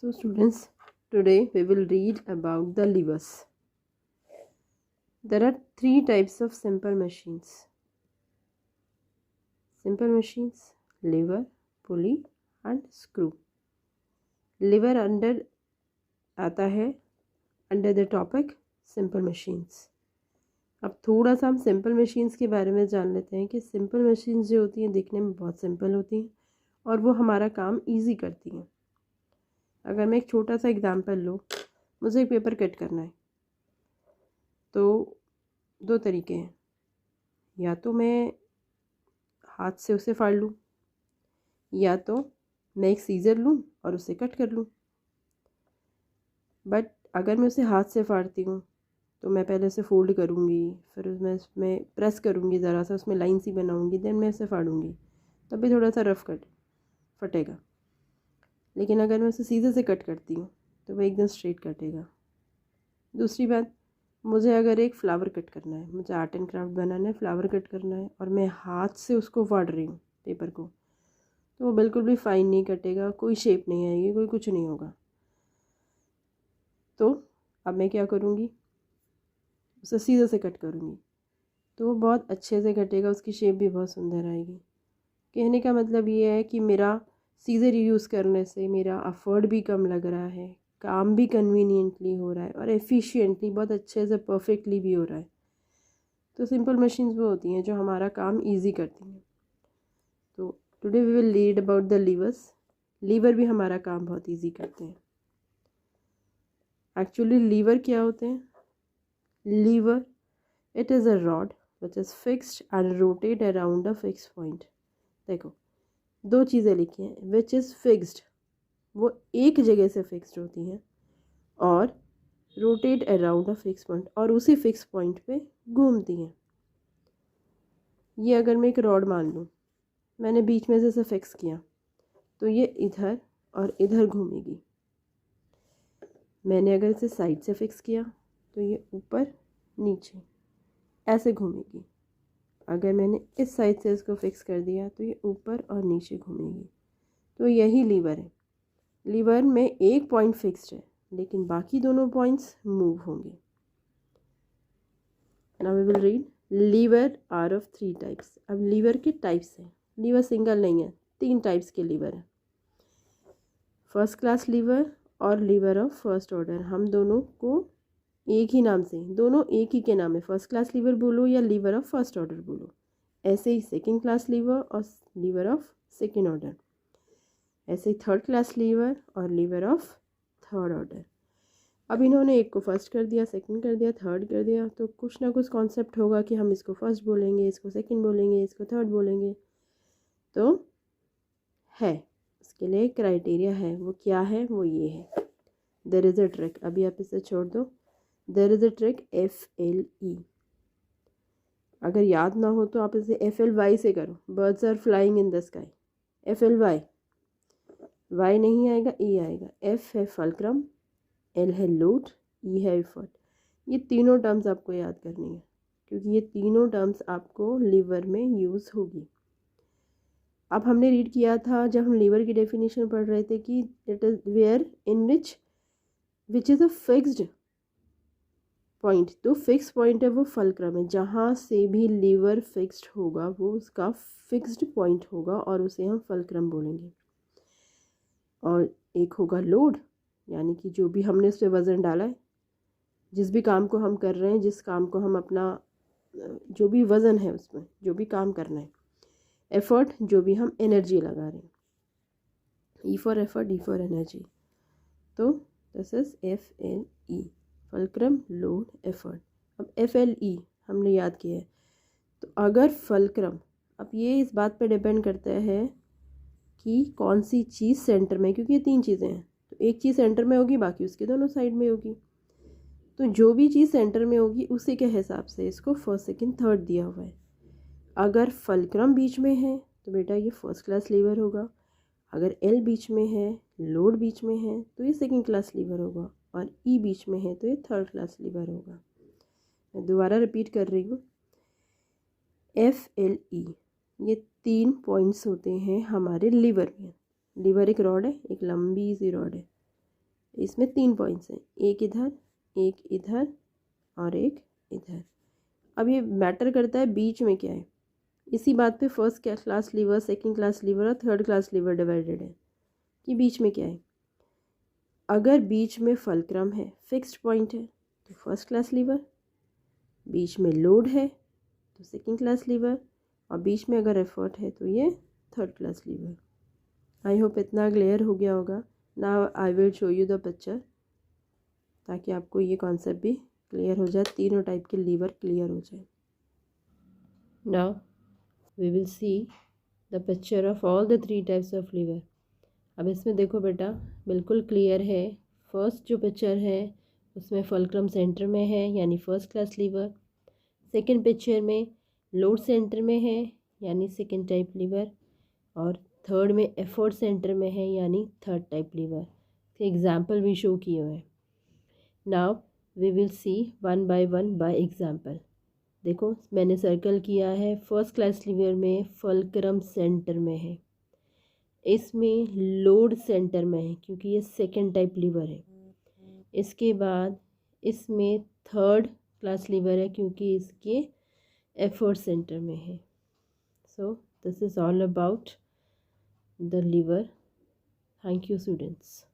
So students, today we will read about the levers. There are three types of simple machines. Simple machines, lever, pulley and screw. Lever under आता है under the topic simple machines. अब थोड़ा सा हम simple machines के बारे में जान लेते हैं कि सिंपल मशीन्स जो होती हैं दिखने में बहुत सिंपल होती हैं और वो हमारा काम इजी करती हैं। अगर मैं एक छोटा सा एग्जांपल लूँ, मुझे एक पेपर कट करना है तो दो तरीके हैं, या तो मैं हाथ से उसे फाड़ लूँ या तो मैं एक सीज़र लूँ और उसे कट कर लूँ। बट अगर मैं उसे हाथ से फाड़ती हूँ तो मैं पहले उसे फोल्ड करूँगी, फिर उसमें प्रेस करूँगी, ज़रा सा उसमें लाइन सी बनाऊँगी, देन मैं उसे फाड़ूँगी, तब भी थोड़ा सा रफ कट फटेगा। लेकिन अगर मैं उसे सीज़र से कट करती हूँ तो वह एकदम स्ट्रेट कटेगा। दूसरी बात, मुझे अगर एक फ़्लावर कट करना है, मुझे आर्ट एंड क्राफ्ट बनाना है, फ्लावर कट करना है और मैं हाथ से उसको फाड़ रही हूँ पेपर को, तो वो बिल्कुल भी फाइन नहीं कटेगा, कोई शेप नहीं आएगी, कोई कुछ नहीं होगा। तो अब मैं क्या करूँगी, उसे सीधे से कट करूँगी तो वो बहुत अच्छे से कटेगा, उसकी शेप भी बहुत सुंदर आएगी। कहने का मतलब ये है कि मेरा सीज़र यूज़ करने से मेरा एफर्ट भी कम लग रहा है, काम भी कन्वीनियंटली हो रहा है और एफिशिएंटली बहुत अच्छे से परफेक्टली भी हो रहा है। तो सिंपल मशीन्स वो होती हैं जो हमारा काम इजी करती हैं। तो today we will read about the levers. Lever भी हमारा काम बहुत इजी करते हैं। एक्चुअली लीवर क्या होते हैं? Lever, it is a rod which is fixed and rotate around a fix point. देखो, दो चीज़ें लिखी हैं, विच इज़ फिक्स्ड, वो एक जगह से फिक्स्ड होती हैं, और rotate around a fix point, और उसी फिक्स पॉइंट पे घूमती हैं। ये अगर मैं एक रॉड मान लूँ, मैंने बीच में से इसे फिक्स किया तो ये इधर और इधर घूमेगी। मैंने अगर इसे साइड से फिक्स किया तो ये ऊपर नीचे ऐसे घूमेगी। अगर मैंने इस साइड से इसको फिक्स कर दिया तो ये ऊपर और नीचे घूमेगी। तो यही लीवर है। लीवर में एक पॉइंट फिक्स्ड है लेकिन बाकी दोनों पॉइंट्स मूव होंगे। Now we will read lever are of 3 types. अब लीवर के टाइप्स हैं, लीवर सिंगल नहीं है, 3 टाइप्स के लीवर है। फर्स्ट क्लास लीवर और लीवर ऑफ फर्स्ट ऑर्डर, हम दोनों को एक ही नाम से, दोनों एक ही के नाम है, फर्स्ट क्लास लीवर बोलो या लीवर ऑफ फर्स्ट ऑर्डर बोलो। ऐसे ही सेकंड क्लास लीवर और लीवर ऑफ सेकंड ऑर्डर, ऐसे ही थर्ड क्लास लीवर और लीवर ऑफ थर्ड ऑर्डर। अब इन्होंने एक को फर्स्ट कर दिया, सेकंड कर दिया, थर्ड कर दिया, तो कुछ ना कुछ कॉन्सेप्ट होगा कि हम इसको फर्स्ट बोलेंगे, इसको सेकंड बोलेंगे, इसको थर्ड बोलेंगे। तो है, उसके लिए क्राइटेरिया है, वो क्या है, वो ये है, देयर इज़ अ ट्रिक। अभी आप इसे छोड़ दो, there is a trick FLE। अगर याद ना हो तो आप इसे FLY से करो, birds are flying in the sky. FLY, Y नहीं आएगा, E आएगा। F है फल्क्रम, L है लोड, E है एफर्ट। ये तीनों टर्म्स आपको याद करनी है क्योंकि ये तीनों टर्म्स आपको लीवर में यूज़ होगी। अब हमने रीड किया था जब हम लीवर की डेफिनेशन पढ़ रहे थे कि it is where in which is a fixed point. तो फिक्स पॉइंट है वो फल्क्रम है, जहाँ से भी लीवर फिक्स्ड होगा वो उसका फिक्स्ड पॉइंट होगा और उसे हम फल्क्रम बोलेंगे। और एक होगा लोड, यानी कि जो भी हमने उस पर वज़न डाला है, जिस भी काम को हम कर रहे हैं, जिस काम को हम अपना जो भी वज़न है उसमें जो भी काम करना है। एफर्ट, जो भी हम एनर्जी लगा रहे हैं, E for effort, D for energy. तो this is FLE, fulcrum, load, effort. अब FLE हमने याद किया है, तो अगर फल्क्रम, अब ये इस बात पे डिपेंड करता है कि कौन सी चीज़ सेंटर में, क्योंकि ये 3 चीज़ें हैं, तो एक चीज़ सेंटर में होगी, बाकी उसके दोनों साइड में होगी। तो जो भी चीज़ सेंटर में होगी उसी के हिसाब से इसको फर्स्ट सेकंड थर्ड दिया हुआ है। अगर फल्क्रम बीच में है तो बेटा ये फर्स्ट क्लास लीवर होगा, अगर L बीच में है, लोड बीच में है तो ये सेकंड क्लास लीवर होगा, और E बीच में है तो ये थर्ड क्लास लीवर होगा। मैं दोबारा रिपीट कर रही हूँ, FLE, ये 3 पॉइंट्स होते हैं हमारे लीवर में। लीवर एक रॉड है, एक लंबी सी रॉड है, इसमें 3 पॉइंट्स हैं, एक इधर और एक इधर। अब ये मैटर करता है बीच में क्या है। इसी बात पे first class lever, second class lever और थर्ड क्लास लीवर डिवाइडेड है कि बीच में क्या है। अगर बीच में फलक्रम है, फिक्स्ड पॉइंट है, तो फर्स्ट क्लास लीवर, बीच में लोड है तो सेकंड क्लास लीवर, और बीच में अगर एफर्ट है तो ये third class lever. I hope इतना क्लियर हो गया होगा। Now I will show you the picture ताकि आपको ये कॉन्सेप्ट भी क्लियर हो जाए, तीनों टाइप के लीवर क्लियर हो जाए। Now we will see the picture of all the 3 types of lever. अब इसमें देखो बेटा, बिल्कुल क्लियर है। फर्स्ट जो पिक्चर है उसमें फलक्रम सेंटर में है यानी first class lever. Second picture में लोड सेंटर में है यानी सेकंड टाइप लीवर, और थर्ड में एफर्ट सेंटर में है यानी थर्ड टाइप लीवर। एग्जाम्पल भी शो किए हुए हैं। Now we will see one by example. देखो मैंने सर्कल किया है, फर्स्ट क्लास लीवर में फलक्रम सेंटर में है, इसमें लोड सेंटर में है क्योंकि ये सेकंड टाइप लीवर है। इसके बाद इसमें थर्ड क्लास लीवर है क्योंकि इसके एफर्ट सेंटर में है। So this is all about the lever. Thank you students.